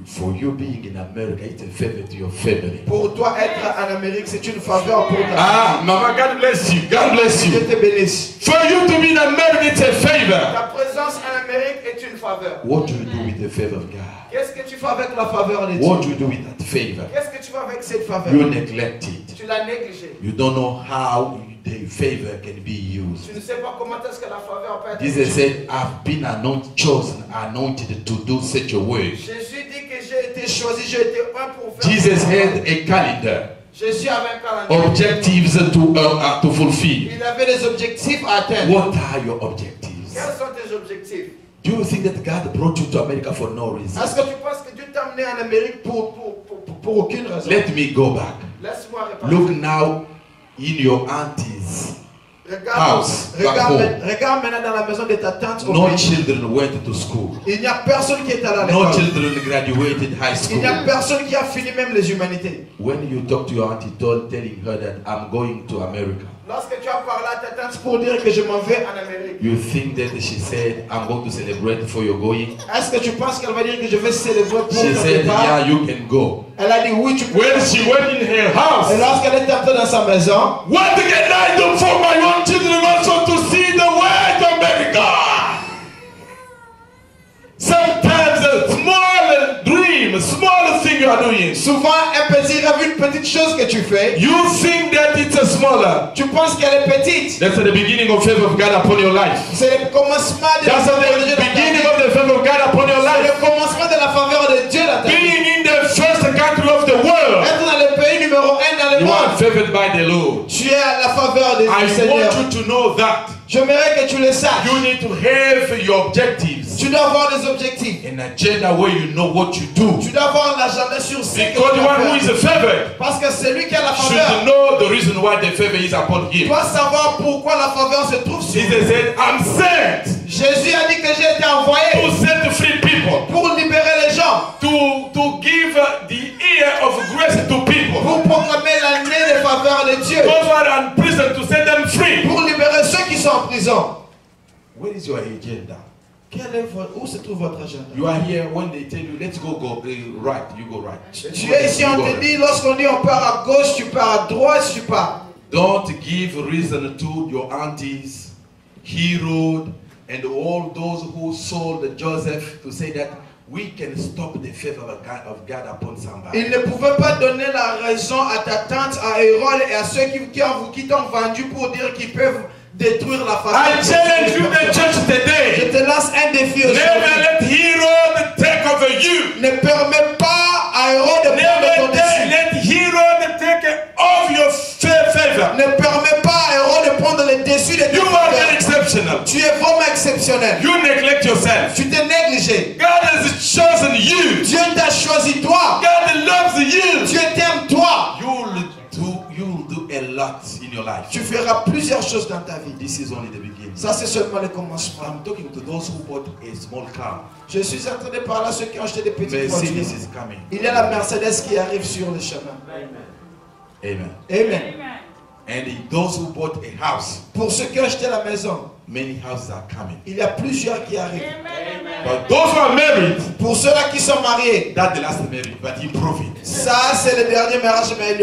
For you being in America, it's a favor to your family. Pour toi être en Amérique, c'est une faveur pour ta Ah, Mama, God bless you. God bless Dieu you. te bénisse. For you to be in America, it's a favor. Ta présence en Amérique est une faveur. What do you do with the favor of God? Qu'est-ce que tu fais avec la faveur de Dieu? What do you do with that favor? Qu'est-ce que tu fais avec cette faveur? You neglect it. Tu l'as négligée. You don't know how the favor can be used. Tu ne sais pas comment est-ce que la faveur peut être Jesus utilisée. said, I've been anointed to do such a work. Jésus dit que j'ai été choisi, j'ai été un pour faire. Jesus had a calendar, Jésus avait un calendrier. objectives to fulfill. Il avait des objectifs à atteindre. What are your objectives? Quels sont tes objectifs? Do you think that God brought you to America for no reason? Est-ce que tu penses que Dieu t'a amené en Amérique pour aucune raison? Let me go back. Laisse-moi répondre. Look now in your aunties back home. Regarde maintenant dans la maison de ta tante. No children went to school. Il n'y a personne qui est allé à No l'école. children graduated high Il n'y a school. personne qui a fini même les humanités. When you talk to your auntie, telling her that I'm going to America, Lorsque tu as parlé à ta tante pour dire que je m'en vais en Amérique, you think that she said, I'm going to celebrate for your going? est-ce que tu penses qu'elle va dire que je vais célébrer pour She ton said, départ? yeah, you can go. Elle a dit oui, tu peux. When she went in her house, Et lorsqu'elle est entrée dans sa maison, what can I do for my own children also to see the way to America? Sometimes a small dream, a small thing you are doing. souvent un petit rêve, une petite chose que tu fais, You think that it's a smaller. tu penses qu'elle est petite. That's the beginning of favor of God upon your life. C'est le commencement de la That's faveur de the Dieu dans ta beginning vie. of the favor of God upon your C'est life. le commencement de la faveur de Dieu dans ta vie. Being in the first country of the world, Être dans le pays numéro 1 dans le you are monde, favored by the Lord. tu es à la faveur du I Seigneur. want you to know that J'aimerais que tu le saches. you need to have your objectives, Tu dois avoir des objectifs. an agenda where you know what you do. Tu dois avoir l'agenda sur ce que tu Because the dois one who faire. is favored Parce que c'est lui qui a la should faveur. know the reason why the favor is upon Tu him. dois savoir pourquoi la faveur se trouve sur lui. Jesus said, I'm sent Jésus a dit que j'ai été envoyé to set free people, pour libérer les gens, to give the ear of grace to people. pour proclamer l'année des faveurs de Dieu, Those who are in prison to set them free. pour libérer ceux qui sont en prison. Where is your agenda? Où se trouve votre agenda? You are here when they tell you, let's go right, you go right. Tu es ici, on te dit, lorsqu'on dit on part à gauche, tu pars à droite, tu pars. Don't give reason to your aunties, Herod, and all those who sold Joseph to say that we can stop the favor of God upon somebody. Il ne pouvait pas donner la raison à ta tante, à Hérode et à ceux qui t'ont vendu pour dire qu'ils peuvent détruire la I famille. challenge you, the church Je today. te lance un défi Never aujourd'hui. let Herod take over you. Ne permets pas à Hérode de prendre ton Never dessus. let Herod take off your favor. Ne permets pas à Hérode de prendre le dessus de You ton are very faveur. exceptional. Tu es vraiment exceptionnel. You neglect yourself. Tu t'es négligé. God has chosen you. Dieu t'a choisi toi. God loves you. Dieu t'aime toi. You'll do a lot in your life. Tu feras plusieurs choses dans ta vie. This is only the beginning. Ça, c'est seulement le commencement. I'm talking to those who bought a small car. Je suis en train de parler à ceux qui ont acheté des petites Mercedes voitures. is coming. Il y a la Mercedes qui arrive sur le chemin. Amen. Amen. And those who bought a house, Pour ceux qui ont acheté la maison, many houses are coming. il y a plusieurs qui arrivent. But those who are married, Pour ceux-là qui sont mariés, That's the last marriage, but improve it. ça c'est le dernier mariage, mais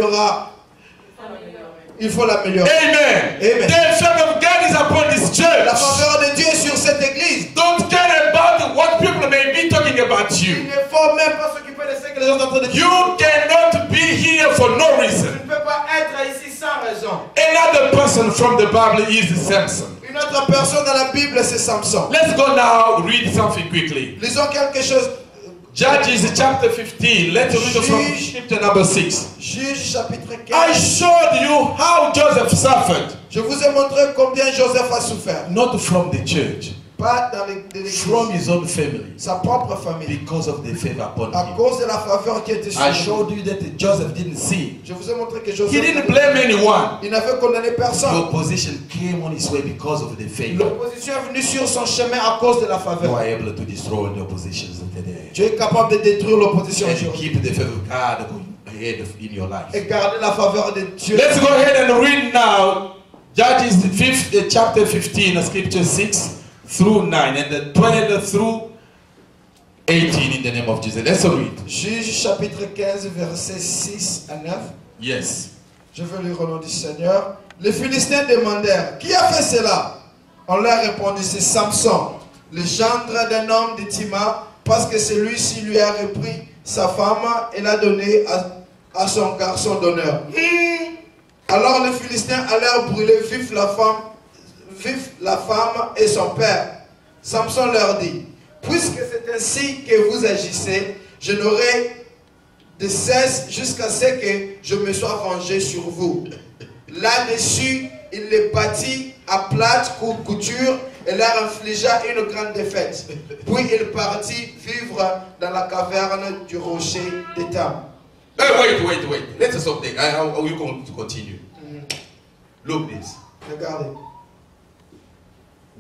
il faut l'améliorer. amen. Amen. The favor of God is upon this La church. faveur de Dieu est sur cette église. Don't care about what people may be talking about Il you. ne faut même pas s'occuper de ce que les gens sont en train de dire. You cannot be here for no Tu reason. ne peux pas être ici sans raison. Another person from the Bible is Samson. Une autre personne dans la Bible, c'est Samson. Let's go now read something quickly. Lisons quelque chose. Judges chapter 15. Let's read from chapter number 6. Juge chapitre I 15. showed you how Joseph suffered, Je vous ai montré combien Joseph a souffert. Not from the church, Pas dans l'église. from his own family, Sa propre famille. because of the favor upon À him. cause de la faveur qui était sur I lui. showed you that Joseph didn't sin. Je vous ai montré que he Joseph. didn't blame anyone. Il n'avait condamné The personne. opposition came on his way because of the favor. L'opposition est venue sur son chemin à cause de la You faveur. are able to destroy the oppositions today. Tu es capable de détruire l'opposition And aujourd'hui. keep the favor of God ahead in your life. Et garder la faveur de Dieu. Let's go ahead and read now Judges chapter 15, scripture 6 through 9, and the 12 through 18 in the name of Jesus. Let's read. Juge chapitre 15, versets 6 à 9. Yes. Je veux lire au nom du Seigneur. Les Philistins demandèrent, qui a fait cela? On leur répondit, c'est Samson, le gendre d'un homme de Tima, parce que celui-ci lui a repris sa femme et l'a donnée à son garçon d'honneur. Alors les Philistins allèrent brûler vif la femme et son père. Samson leur dit, puisque c'est ainsi que vous agissez, je n'aurai de cesse jusqu'à ce que je me sois vengé sur vous. Là-dessus, il les battit à plate couture et leur infligea une grande défaite. Puis il partit vivre dans la caverne du rocher d'Étam. Wait. Let us stop there. I will continue. Look this. Regardez.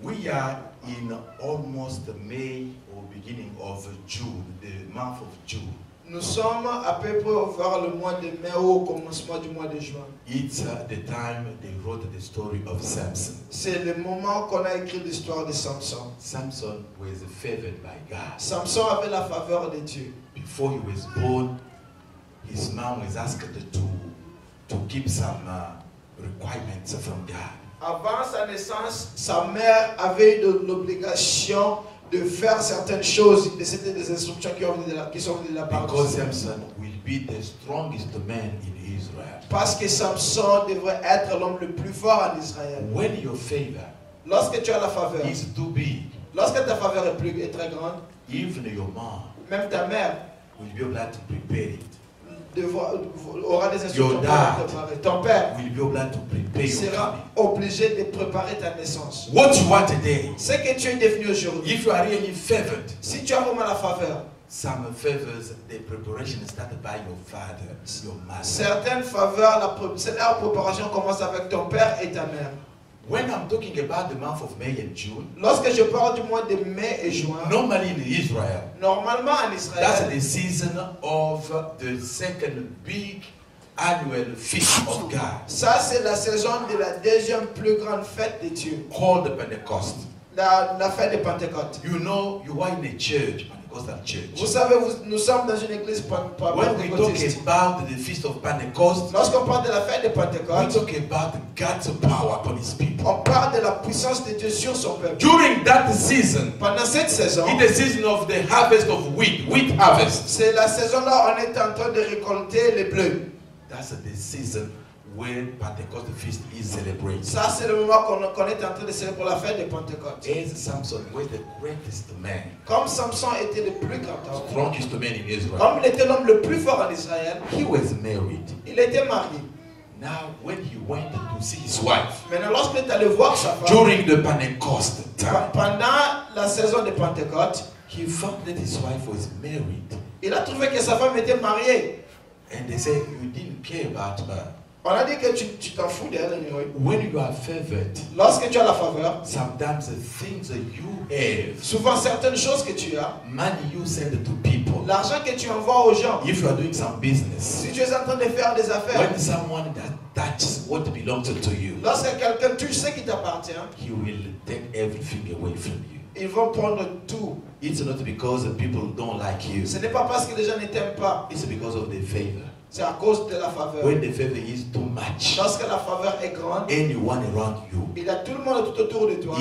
We are in almost May or beginning of June, the month of June. Nous sommes à peu près vers le mois de mai ou au commencement du mois de juin. It's the time they wrote the story of Samson. C'est le moment qu'on a écrit l'histoire de Samson. Samson was favored by God. Samson avait la faveur de Dieu. Before he was born, his mom was asked to keep some requirements from God. Avant sa naissance, sa mère avait eu l'obligation de faire certaines choses. C'était des instructions qui sont venues de la part de Because Dieu. Samson will be the strongest man in Israel. Parce que Samson devrait être l'homme le plus fort en Israël. When your favor Lorsque tu as la faveur, is too big, lorsque ta faveur est très grande, even your mom même ta mère will be able to prepare it. aura des instructions Your pour dad préparer. Ton père will be able to prepare your sera coming. obligé de préparer ta naissance. What you want today, Ce que tu es devenu aujourd'hui, if you are really favored, si tu as vraiment la faveur, some favors, the preparation started by your father, your mother. certaines faveurs, la préparation commence avec ton père et ta mère. When I'm talking about the month of May and June, Lorsque je parle du mois de mai et juin, normally in Israel, normalement en that's Israël, the season of the second big annual feast of God, ça c'est la saison de la deuxième plus grande fête de Dieu, called the Pentecost. la fête de Pentecôte. You know, you are in a church, Pentecostal church. Vous savez, nous sommes dans une église When we talk pentecôtiste. about the feast of Pentecost, Lorsqu'on parle de la fête de we Pentecôte, talk about God's power upon His people. on parle de la puissance de Dieu sur son peuple. During that season, Pendant cette saison, in the season of the harvest of wheat harvest, c'est la saison là où on est en train de récolter les bleus. that's the season when Pentecost feast is celebrated. Ça, c'est le moment qu'on est en train de célébrer la fête de Pentecôte. As Samson was the greatest man, Comme Samson était le plus grand homme, strongest man in Israel, comme il était l'homme le plus fort en Israël, he was married. il était marié. Now, when he went to see his wife Maintenant, lorsqu'il est allé voir sa femme, during the Pentecost time, pendant la saison de Pentecôte, he found that his wife was married. il a trouvé que sa femme était mariée. And they said, you didn't care about her. On a dit que tu t'en fous d'elle. Anyway. When you are favored, Lorsque tu as la faveur, sometimes the things that you have, souvent certaines choses que tu as, money you send to people. l'argent que tu envoies aux gens, If you are doing some business, si tu es en train de faire des affaires, when someone that touches what belongs to you, lorsque quelqu'un touche ce qui t'appartient, he will take everything away from you. ils vont prendre tout. It's not because the people don't like you. Ce n'est pas parce que les gens ne t'aiment pas, It's because of the favor. c'est à cause de la faveur. When the favor is too much, Lorsque la faveur est grande, anyone around you il y a tout le monde tout autour de toi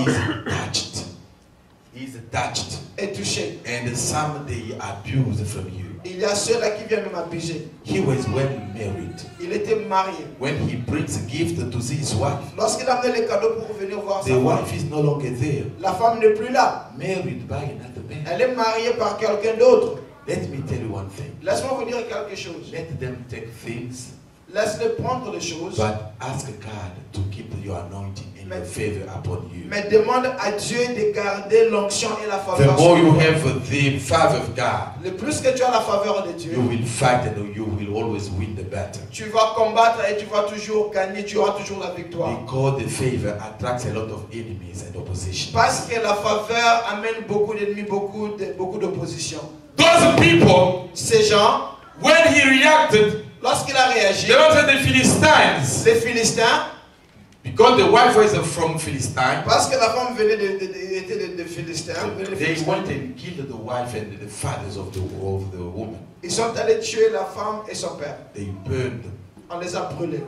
is touched, est touché. and some they abuse from you. Il y a ceux-là qui viennent même abuser. He was well married. Il était marié. When he brings a gift to see his wife, Lorsqu'il a amené les cadeaux pour venir voir sa the femme, wife is no longer there, la femme n'est plus là. married by another man. Elle est mariée par quelqu'un d'autre. Let me tell you one thing. Laisse-moi vous dire quelque chose. Let them take things, Laisse-les prendre les choses. but ask God to keep your anointing and your favor upon you. Mais demande à Dieu de garder l'onction et la The faveur. more sur you toi. have the favor of God, Le plus que tu as la faveur de Dieu, you will fight and you will always win the battle. tu vas combattre et tu vas toujours gagner, tu auras toujours la victoire. Because the favor attracts a lot of enemies and opposition. Parce que la faveur amène beaucoup d'ennemis, beaucoup d'opposition. Those people, Ces gens, when he reacted, lorsqu'il a réagi, they don't say the Philistines, les Philistins, because the wife was from Philistine, parce que la femme venait de Philistins, venait des they Philistins, went and killed the wife and the fathers of the woman. ils sont allés tuer la femme et son père. They burned them. On les a brûlés.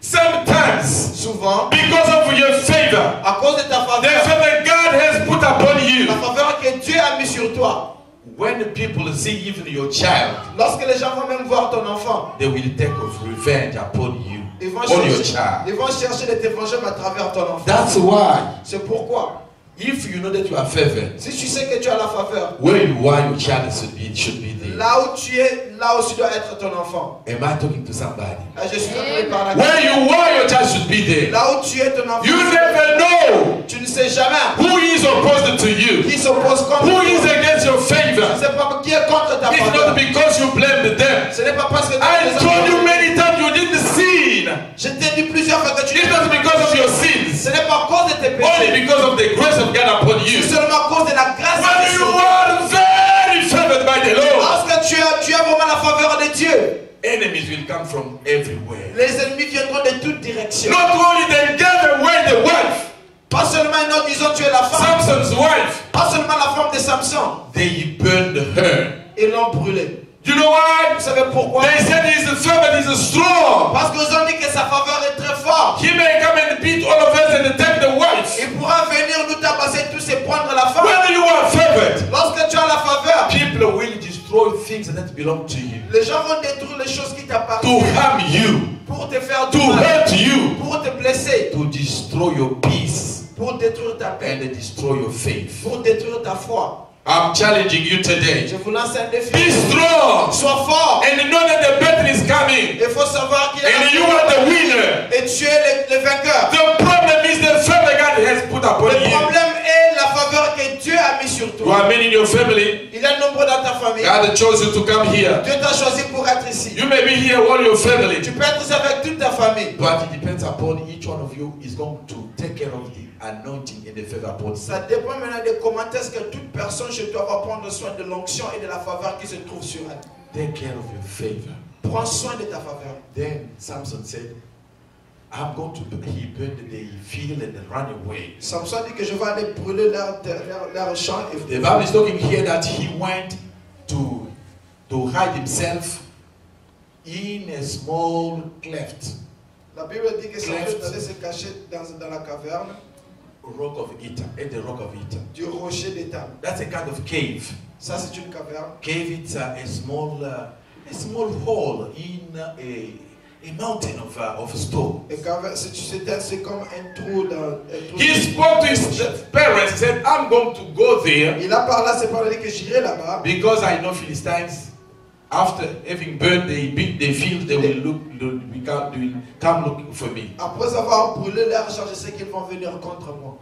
Sometimes, Souvent, because of your favor, à cause de ta the faveur, favor God has put upon you, la faveur que Dieu a mis sur toi, when people see even your child, lorsque les gens vont même voir ton enfant, they will take of revenge upon you, ils vont on your chercher, child. ils vont chercher de te venger à travers ton enfant. That's why, C'est pourquoi, if you know that you are favored, si tu sais que tu as la faveur, where you are, your child should be there. là où tu es, là aussi doit être ton enfant. Am I talking to somebody? Et je suis en train de parler. Where you are, your child should be there. Là où tu es, ton enfant. You never know Tu ne sais jamais who is opposed to you, qui s'oppose contre who toi, is against your favor. favor. Je ne sais pas qui est contre ta It's faveur. not because you blamed them. Ce n'est pas parce que tu I told you many times you didn't sin. Je t'ai dit plusieurs fois que tu It's not because of your sins. Ce n'est pas à cause de tes Only péchés. because of the grace of God upon you. C'est seulement à cause de la grâce When de you Dieu. are very favored by the Lord, Lorsque tu as vraiment la faveur de Dieu, enemies will come from everywhere. les ennemis viendront de toutes directions. Not only they gave away the wife, Pas seulement nous disons tu es la femme. Samson's wife, Pas seulement la femme de Samson. they burned her. Ils l'ont brûlé. You know why? Vous savez pourquoi? They said he's favored, he's strong. Parce qu'ils ont dit que sa faveur est très forte. He may come and beat all of us and take the wife. Il pourra venir nous tabasser tous et prendre la femme. When you are favored, Lorsque tu as la faveur, people will destroy things that belong to you, les gens vont détruire les choses qui to t'appartiennent harm you, pour te faire to du mal, hurt you, pour te blesser, to destroy your peace pour détruire ta paix, and destroy your faith. pour détruire ta foi. I'm challenging you today. Je vous lance un défi. Be strong Sois fort. and know that the battle is coming Il faut savoir qu'il y a and you are the winner. et tu es le vainqueur. The problem is the favor God has put upon Le you. problème est la faveur que Dieu a mis sur You toi. are many in your family. Il y a nombreux dans ta famille. God chose you to come here. Dieu t'a choisi pour être ici. You may be here all your family, Tu peux être ici avec toute ta famille. but it depends upon each one of you is going to take care of the anointing and the favor upon Ça you. dépend maintenant de comment est-ce que toute personne chez toi va prendre soin de l'onction et de la faveur qui se trouve sur elle. Take care of your favor. Prends soin de ta faveur. Then Samson said, I'm going to, he burned the field and ran away. Samson dit que je vais aller brûler leur champ. The Bible is talking here that he went to hide himself in a small cleft, La Bible dit que Samson allait se cacher dans la caverne rock of Etam, at the rock of Etam. du rocher d'Étam. That's a kind of cave. Ça c'est une caverne. Cave, it's a small hole in a mountain of stone. Et caverne, c'est comme un trou dans un trou. He spoke to his parents. He said, I'm going to go there Il a parlé à ses parents, il dit que j'irai là-bas. because I know Philistines, after having burned the field, they will come look for me. Après avoir brûlé leur champ, je sais qu'ils vont venir contre moi.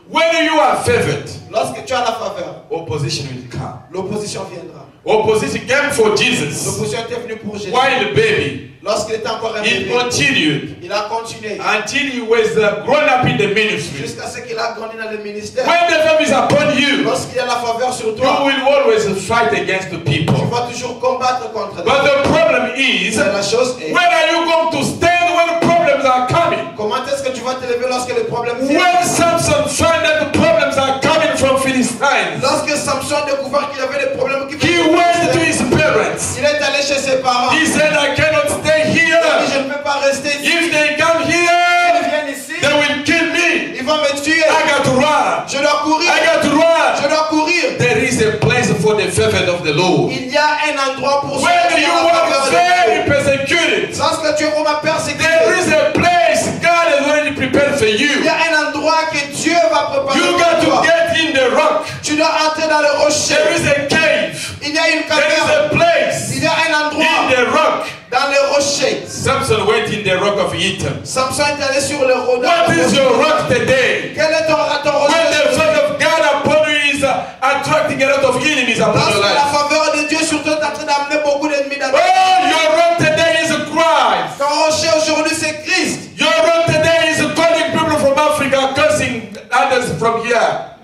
When you are favored, Lorsque tu as la faveur, opposition will come. l'opposition viendra. Opposition came for Jesus L'opposition était venue pour Jésus. while a baby. Lorsqu'il était encore un He bébé, continued il a continué until he was grown up in the ministry. jusqu'à ce qu'il a grandi dans le ministère. When the favor is upon you, Lorsqu'il y a la faveur sur you toi, will always fight against the tu people. vas toujours combattre contre But les the problem is, La chose est, when are you going to stand when problems are coming? comment est-ce que tu vas te lever lorsque les problèmes viennent? When Samson found that the problems are coming from Philistines, Lorsque Samson découvert qu'il y avait des problèmes qui he venaient went to du his ministère, parents. il est allé chez ses parents. He said, I cannot stay Il a dit, here. je ne peux pas rester ici. If they come Ils here, viennent ici, they will kill me. ils vont me tuer. I got to run. Je dois courir. I got to run. Je dois courir. There is a place for the favor of the Lord. Il y a un endroit pour ceux When qui you ont la are faveur de very Dieu. persecuted, Lorsque tu es vraiment there persécuté, is a place God has already prepared for il you. y a un endroit que Dieu va préparer You pour got toi. to get in the rock. Tu dois entrer dans le There rocher. is a cave. Il y a une There is caverne. a place Il y a un in endroit the rock. dans le rocher. Samson went in the rock of Etam. Samson est allé sur le rocher. What is your rock today? Quel est ton When rocher? the favor of God upon you is attracting a lot of enemies upon Lorsque your la life. faveur de Dieu sur toi est en train d'amener beaucoup d'ennemis dans ta vie. Oh, your rock today is Christ. Ton rocher aujourd'hui c'est Christ. Your rock today is calling people from Africa, cursing others from here.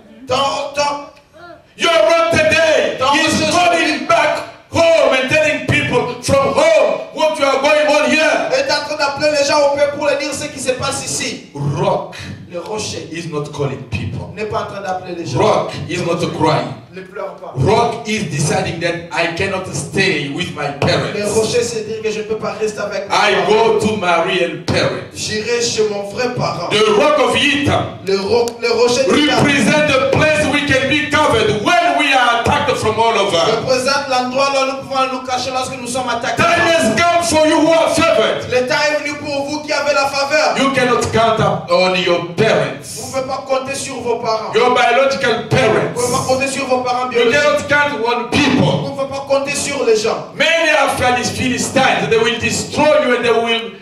Your rock today is calling back home and telling people from home what you are going on here. Et tu es en train d'appeler les gens au peuple pour leur dire ce qui se passe ici. Rock Le rocher is not calling people. n'est pas en train d'appeler les gens. Rock is not crying. Ne pleure pas. Rock is deciding that I cannot stay with my Le parents. rocher c'est dire que je ne peux pas rester avec mes I parents. go to my real parents. J'irai chez mon vrai parent. The rock of Etam Le rocher d'État represent the place we can be covered when we are attacked from all over. représente l'endroit là où nous pouvons nous cacher lorsque nous sommes attaqués. Time has come for you who are favored. Le temps est venu pour vous qui avez la faveur. You cannot count up on your Vous ne parents, pouvez pas compter sur vos parents. your biological Vous ne pouvez pas parents. compter sur vos parents You biologiques. cannot count on Vous people. ne pouvez pas compter sur les gens. Many after these Philistines, they will destroy you and they will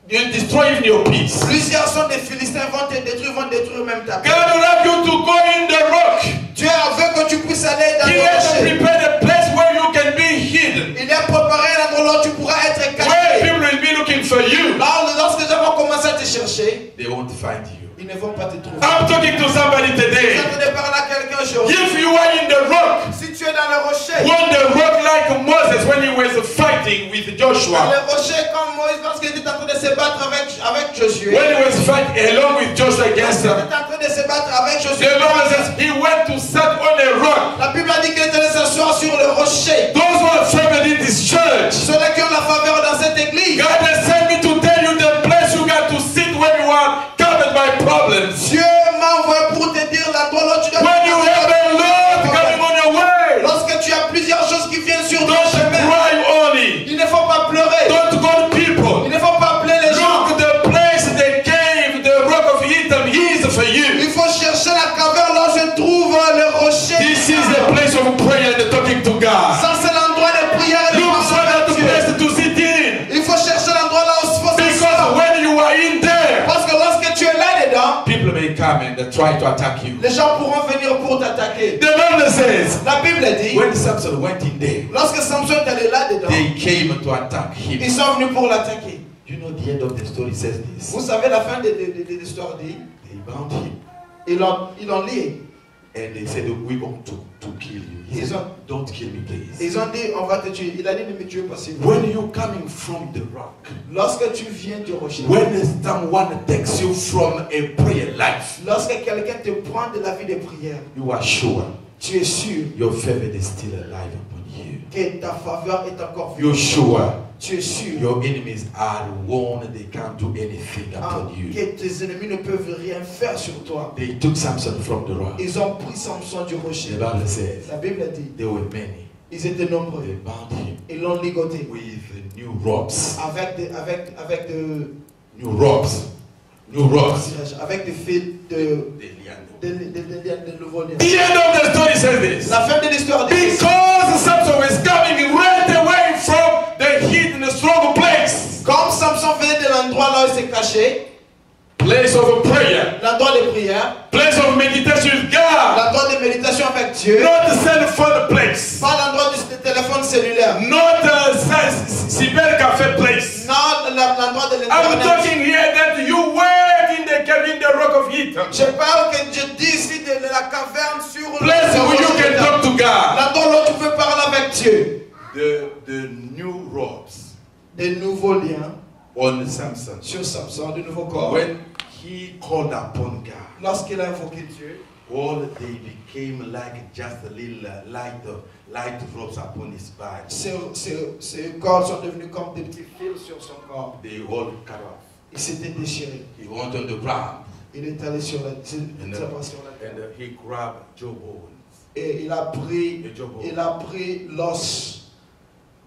You destroy even your peace. Plusieurs sont des Philistins, vont te détruire, vont détruire même ta paix. God will have you to go in the rock. Dieu veut que tu puisses aller dans He le has rocher. prepared a place where you can be hidden. Il a préparé un endroit où tu pourras être Where caché. people will be looking for you. Là, lorsque les gens vont commencer à te chercher, They won't find you. ils ne vont pas te trouver. I'm talking to somebody Je today. vais parler à quelqu'un aujourd'hui. If you are in the rock, Si tu es dans le rocher, on the rock like Moses when he was fighting with dans Joshua. le rocher comme Moïse lorsqu'il était en train de se battre avec Josué. When he was fighting along with Joshua against Il them, était en train de se battre avec Josué. the Lord says he went to sit on a rock. La Bible a dit qu'il était allé s'asseoir sur le rocher. Those who are favored in this church, Ceux-là qui ont la faveur dans cette église. God has sent me to tell you the place you got to sit when you are covered by problems. Dieu m'a envoyé pour te dire l'endroit où tu dois When you have a lot coming on your way, lorsque tu as plusieurs choses qui viennent sur ton don't chemin, cry only. il ne faut pas pleurer. Don't call people. Il ne faut pas appeler les gens. Look, the place, the cave, the rock of Eden, he is for you. Il faut chercher la caverne là où je trouve le rocher. This is the place of prayer and talking to God. Ça c'est l'endroit de prière et de Look for parole that avec Dieu. place to sit in. Il faut chercher l'endroit là où il faut Because s'asseoir. when you are in there, Parce que lorsque tu es là dedans, people may come and try to attack you. les gens pourront venir pour t'attaquer. The Bible says, La Bible dit, when Samson went in there, lorsque Samson est allé là dedans, they came to attack ils him. sont venus pour l'attaquer. You know the end of the story says this. Vous savez la fin de l'histoire dit, They bound him ils l'ont lié. and they said, we're going to kill you. He Ils said, ont- don't kill me, please. Ils ont dit, on va te tuer. Il a dit, ne me tuez pas s'il vous When plaît. you're coming from the rock, Lorsque tu viens du rocher, when someone takes you from a prayer life, lorsque quelqu'un te prend de la vie de prière, you are sure tu es sûr your favor is still alive upon you. que ta faveur est encore You're vivante. sure Tu es sûr your enemies are warned they can't do anything upon you. que tes ennemis ne peuvent rien faire sur toi. They took Samson from the rock. Ils ont pris Samson du The rocher. Bible says La Bible dit, there were many. ils étaient nombreux. They bound him Ils l'ont ligoté with new ropes. avec New ropes. New ropes. avec des fils de The lion. de nouveaux liens. The end of the story says this. La fin de l'histoire dit, Because Samson was coming right away from the hidden strong place. comme Samson venait de l'endroit là où il s'est caché, Place of prayer. l'endroit de prière, Place of meditation with God. l'endroit de méditation avec Dieu, Not the cell phone place. pas l'endroit du téléphone cellulaire, Not the cyber cafe place. non l'endroit de I'm l'internet. talking here that you wait in the cave in the rock of Eden. Je parle que je dis ici de la caverne sur le Place where you can talk to God. l'endroit où tu peux parler avec Dieu. The new ropes Des nouveaux liens on Samson. sur Samson, de nouveaux corps. When he called upon God, Lorsqu'il a invoqué Dieu, all they became like just a little light ropes upon his back. ces corps sont devenus comme des petits fils sur son corps. They all cut off. Il s'était déchiré. He went on the ground Il est allé sur la terre. and he grabbed jawbones. Et il a pris l'os.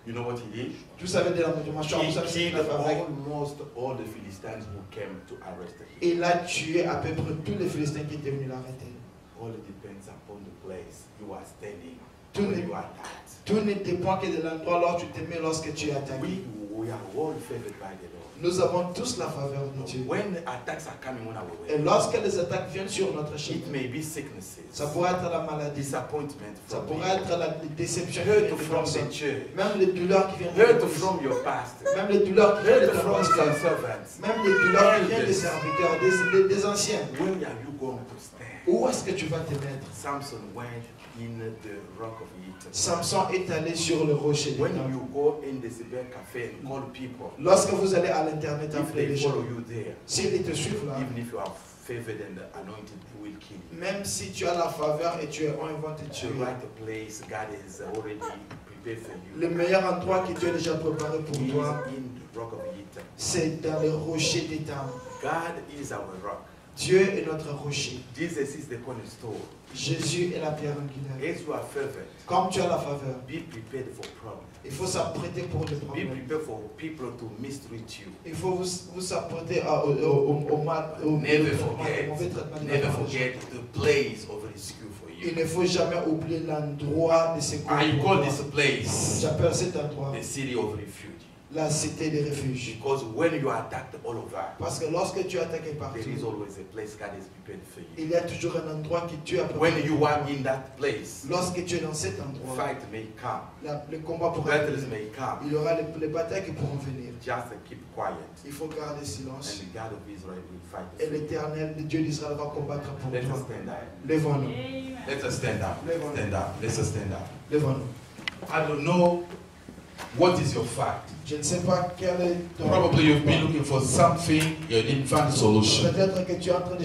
You know what he did? Vous savez de la mâchoire, vous He savez ce qu'il killed a fait avec. almost all the Philistines who came to arrest him. Il a tué à peu près tous les Philistins qui étaient venus l'arrêter. All it depends upon the place you are standing Tout when ne- you are attacked. Tout ne dépend que de l'endroit là où tu te mets lorsque tu es attaqué. We are all favored by the Lord. Nous avons tous la faveur de Dieu. When attacks are coming on our Et way, lorsque les attaques viennent sur notre it chemin, may be sicknesses, ça pourrait être la maladie, disappointment ça from pourrait people, être la déception qui hurt vient de from personnes. the church, Même les douleurs qui viennent de hurt l'Église. from your pastor, Même les douleurs qui viennent hurt de from la some pasteur. servants. Même les douleurs qui viennent des serviteurs, des anciens. Where are you going to stand? Où est-ce que tu vas te mettre? Samson went in the rock of Eden. Samson est allé sur le rocher. When you go in the cyber cafe and call people, Lorsque vous allez à l'internet if appeler they les gens, follow you there, s'ils te suivent là, even if you are favored and anointed, he will kill you. même si tu as la faveur et tu es on va te The tuer. right place God is already prepared for you. Le meilleur endroit que Dieu a déjà préparé pour He toi, is in the rock of Eden. c'est dans les rochers d'État. God is our rock. Dieu est notre rocher. Jesus is the cornerstone. Jésus est la pierre angulaire. As you are favored, Comme tu as la faveur, be prepared for problems. il faut s'apprêter pour les Be problèmes. prepared for people to mistreat you. Il faut vous s'apprêter au mal, au Never mauvais traitement de la Never parole. forget the place of rescue for Il you. ne faut jamais oublier l'endroit de secours. I pour call toi. this place J'appelle cet endroit the city of refuge. la cité des refuges. Because when you are attacked all over, Parce que lorsque tu es attaqué partout, there is always a place God has prepared for you. il y a toujours un endroit que tu as When préparé. you are in that place, Lorsque tu es dans cet endroit, fight may come, le combat pourra battles venir. may come. Il y aura les batailles qui pourront venir. Just keep quiet, Il faut garder silence. and the God of Israel will fight Et for you. l'Éternel, le Dieu d'Israël, va combattre pour Let us toi. stand up. Lèvons-nous. Let us stand up. Stand up. Let us stand up. Lèvons-nous. I don't know what is your fight. Je ne sais pas quel est ton... Probably you've been looking for something, you didn't find a solution. Peut-être que tu es en train de